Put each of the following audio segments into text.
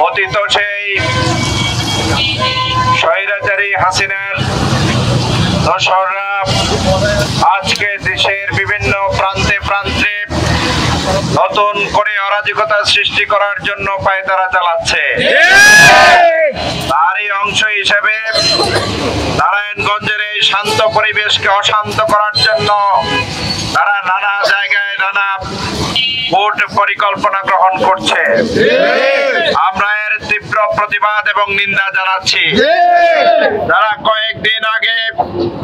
অতীত সেই স্বৈরাচারী হাসিনার দোসররা আজকে দেশের বিভিন্ন প্রান্তে প্রান্তে নতুন করে অরাজকতা সৃষ্টি করার জন্য পায়তারা চালাচ্ছে। তারই অংশ হিসেবে নারায়ণগঞ্জের এই শান্ত পরিবেশকে অশান্ত করার জন্য তারা নানা জায়গায় নানা ভোট পরিকল্পনা গ্রহণ করছে। আমরা এর তীব্র প্রতিবাদ এবং নিন্দা জানাচ্ছি। তারা কয়েকদিন আগে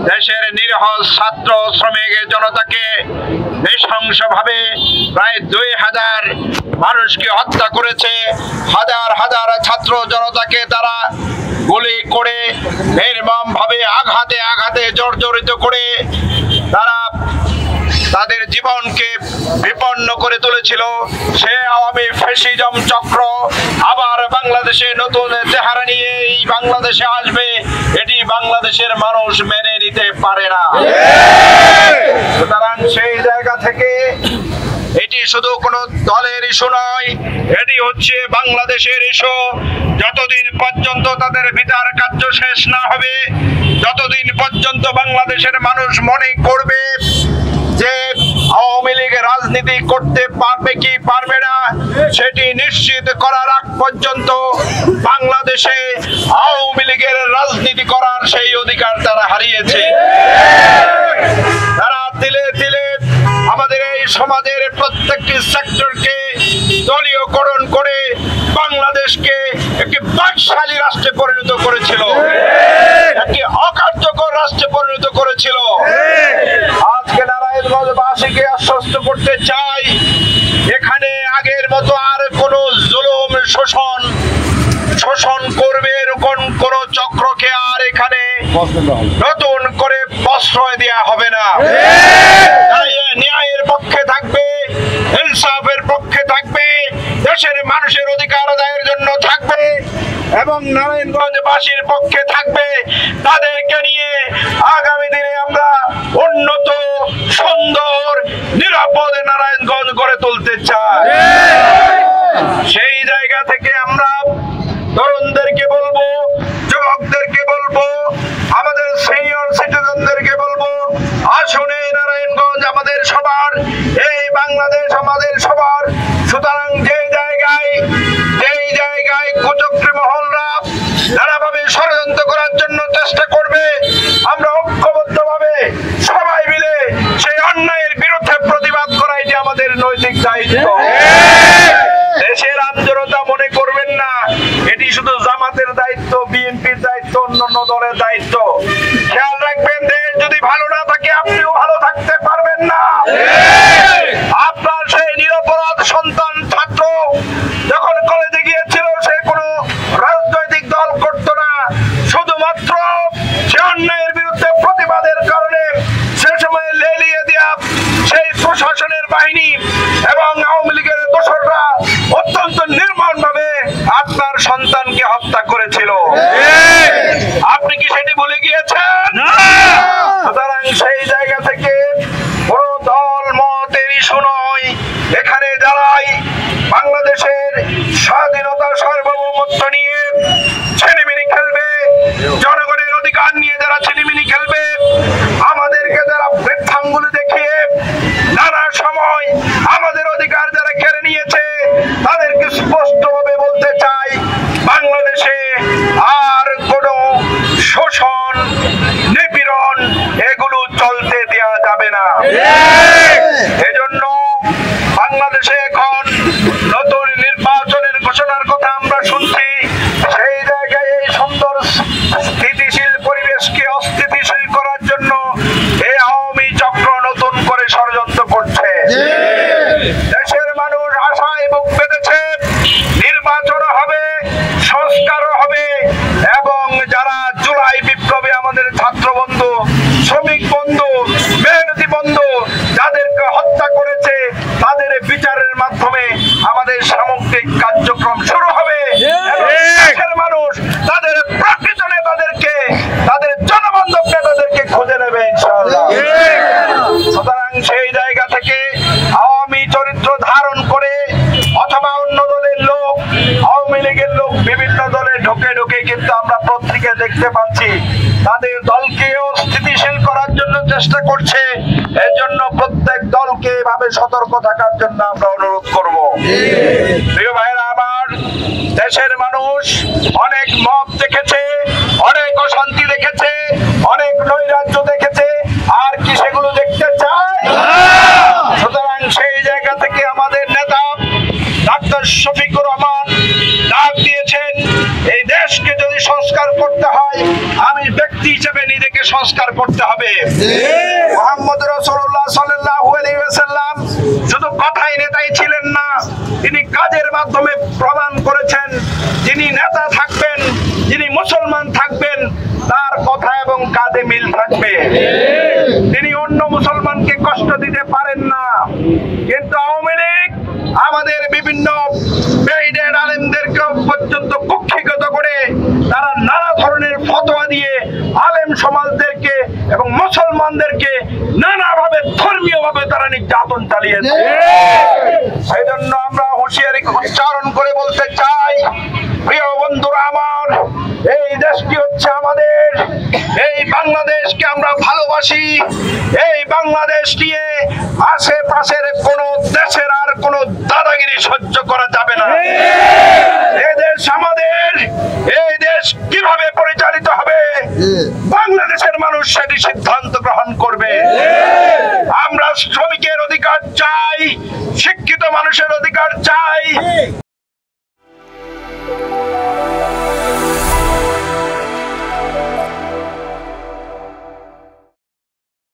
দেশের নিরীহ ছাত্র শ্রমিক জনতাকে নৃশংসভাবে প্রায় 2000 মানুষকে হত্যা করেছে। হাজার হাজার ছাত্র জনতাকে তারা গুলি করে নির্মমভাবে আঘাতে আঘাতে জর্জরিত করে তারা তাদের জীবনকে বিপন্ন করে তুলেছিল। সে আওয়ামী ফ্যাসিজম চক্র আবার বাংলাদেশে নতুন চেহারা নিয়ে এই বাংলাদেশে আসবে, এটি বাংলাদেশের মানুষ মেনে নিতে পারে না। সুতরাং সেই জায়গা থেকে এটি শুধু কোনো দলের ইস্যু নয়, এটি হচ্ছে বাংলাদেশের ইস্যু। যতদিন পর্যন্ত তাদের বিচার কার্য শেষ না হবে, যতদিন পর্যন্ত বাংলাদেশের মানুষ মনে করবে যে আওয়ামী লীগ রাজনীতি করতে পারবে কি পারবে না সেটি নিশ্চিত করার আগ পর্যন্ত বাংলাদেশে আওয়ামী লীগের রাজনীতি করার সেই অধিকার তারা হারিয়েছে। তারা তিলে তিলে আমাদের এই সমাজের প্রত্যেকটি সেক্টরকে দলীয়করণ করে বাংলাদেশকে একটি বাকশালী রাষ্ট্রে পরিণত করেছিল, একটি অকার্যকর রাষ্ট্রে পরিণত করেছিল। আজকে নারায়ণগঞ্জবাসীকে আশ্বস্ত করতে চাই, এখানে আগের মতো আর কোনো জুলুম শোষণ করবে এরকম কোন চক্রকে আর এখানে নতুন করে প্রশ্রয় দেওয়া হবে না। ন্যায়ের পক্ষে থাকবে, ইনসাফের পক্ষে থাকবে, দেশের মানুষের অধিকার আদায়ের জন্য থাকবে এবং নারায়ণগঞ্জবাসীর পক্ষে থাকবে। তাদেরকে নিয়ে আগামী দিনে আমরা উন্নত, সুন্দর, নিরাপদ নারায়ণগঞ্জ গড়ে তুলতে চাই। সেই জায়গা থেকে আমরা তরুণদেরকে বলবো, যুবকদেরকে বলবো, আমাদের সিনিয়র সিটিজেনদেরকে বলবো, আসুন এই নারায়ণগঞ্জ আমাদের সবার, এই বাংলাদেশ আমাদের সবার। সুতরাং যেই জায়গায় কুচক্রী মহলরা নানাভাবে ষড়যন্ত্র করার জন্য চেষ্টা করবে, আমরা ঐক্যবদ্ধভাবে সবাই মিলে সেই অন্যায়ের বিরুদ্ধে প্রতিবাদ করাই যে আমাদের নৈতিক দায়িত্ব। দেশের আমজনতা মনে করবেন না এটি শুধু জামাতের দায়িত্ব, বিএনপির দায়িত্ব, অন্যান্য দলের দায়িত্ব। খেয়াল রাখবেন, দেশ যদি ভালো না থাকে আপনিও ভালো থাকতে পারবেন না। আপনার সেই নিরপরাধ সন্তান ছাত্র যখন কলেজে গিয়েছিল সে কোনো রাজনৈতিক দল করতো না, শুধুমাত্র সে অন্যায়ের বিরুদ্ধে প্রতিবাদের কারণে সে সময় লেলিয়ে দেয়া সেই প্রশাসনের বাহিনী এবং আওয়ামী লীগের দোসররা অত্যন্ত নির্মমভাবে আপনার সন্তানকে হত্যা করেছিল। আপনি কি সেটি ভুলে গিয়েছেন? সুতরাং সেই জায়গা থেকে কোনো দল মতের ইস্যু নয়, এখানে যারাই বাংলাদেশের স্বাধীনতা সার্বভৌমত্ব নিয়ে ছিনিমিনি খেলবে, জনগণের অধিকার নিয়ে যারা ছিনিমিনি খেলবে, আমাদেরকে যারা বৃদ্ধাঙ্গুলি দেখিয়ে নানা সময় আমাদের অধিকার যারা কেড়ে নিয়েছে, তাদেরকে স্পষ্টভাবে বলতে চাই, বাংলাদেশে আর কোনো শোষণ, নিপীড়ন এগুলো চলতে ঢুকে ঢুকে কিন্তু আমরা পত্রিকা দেখতে পাচ্ছি তাদের দলকেও স্থিতিশীল করার জন্য চেষ্টা করছে। এর জন্য প্রত্যেক দলকে এভাবে সতর্ক থাকার জন্য আমরা অনুরোধ করব। প্রিয় ভাইরা আমার, দেশের মানুষ অনেক মব দেখেছে, অনেক অশান্তি দেখেছে, অনেক নৈরাজ্য দেখেছে, আর কি সেগুলো দেখতে চায়? সুতরাং সেই জায়গা থেকে আমাদের নেতা ডাক্তার শফিকুর রহমান ডাক দিয়েছেন, এই দেশকে যদি সংস্কার করতে হয়, আমি ব্যক্তি হিসেবে নিজেকে সংস্কার করতে হবে। মুহাম্মদ রাসূলুল্লাহ সাল্লাল্লাহু আলাইহি ওয়াসাল্লাম শুধু কথাই নেতাই ছিলেন না, তিনি কাজের মাধ্যমে প্রমাণ করেছেন যিনি নেতা থাকবেন, যিনি মুসলমান থাকবেন, তার কথা এবং কাজে মিল থাকবে। তিনি অন্য মুসলমানকে কষ্ট দিতে পারেন না। কিন্তু আওয়ামী লীগ আমাদের বিভিন্ন বেইডের আলেমদেরকে পর্যন্ত কুক্ষিগত করে তারা নানা ধরনের ফতোয়া দিয়ে আলেম সমাজদেরকে এবং মুসলমানদেরকে নানাভাবে ধর্মীয়ভাবে তারা নির্যাতন চালিয়েছে। সেই জন্য আমরা হুঁশিয়ারি উচ্চারণ করে বলতে চাই, প্রিয় বন্ধুরা আমার, এই দেশটি হচ্ছে আমাদের, এই বাংলাদেশকে আমরা ভালোবাসি। এই বাংলাদেশ নিয়ে আশেপাশের কোন দেশের আর কোন দাদাগিরি সহ্য করা যাবে না। এই দেশ আমাদের, এই দেশ কিভাবে পরিচালিত হবে বাংলাদেশের মানুষ সেটি সিদ্ধান্ত গ্রহণ করবে। আমরা শ্রমিকের অধিকার চাই, শিক্ষিত মানুষের অধিকার চাই।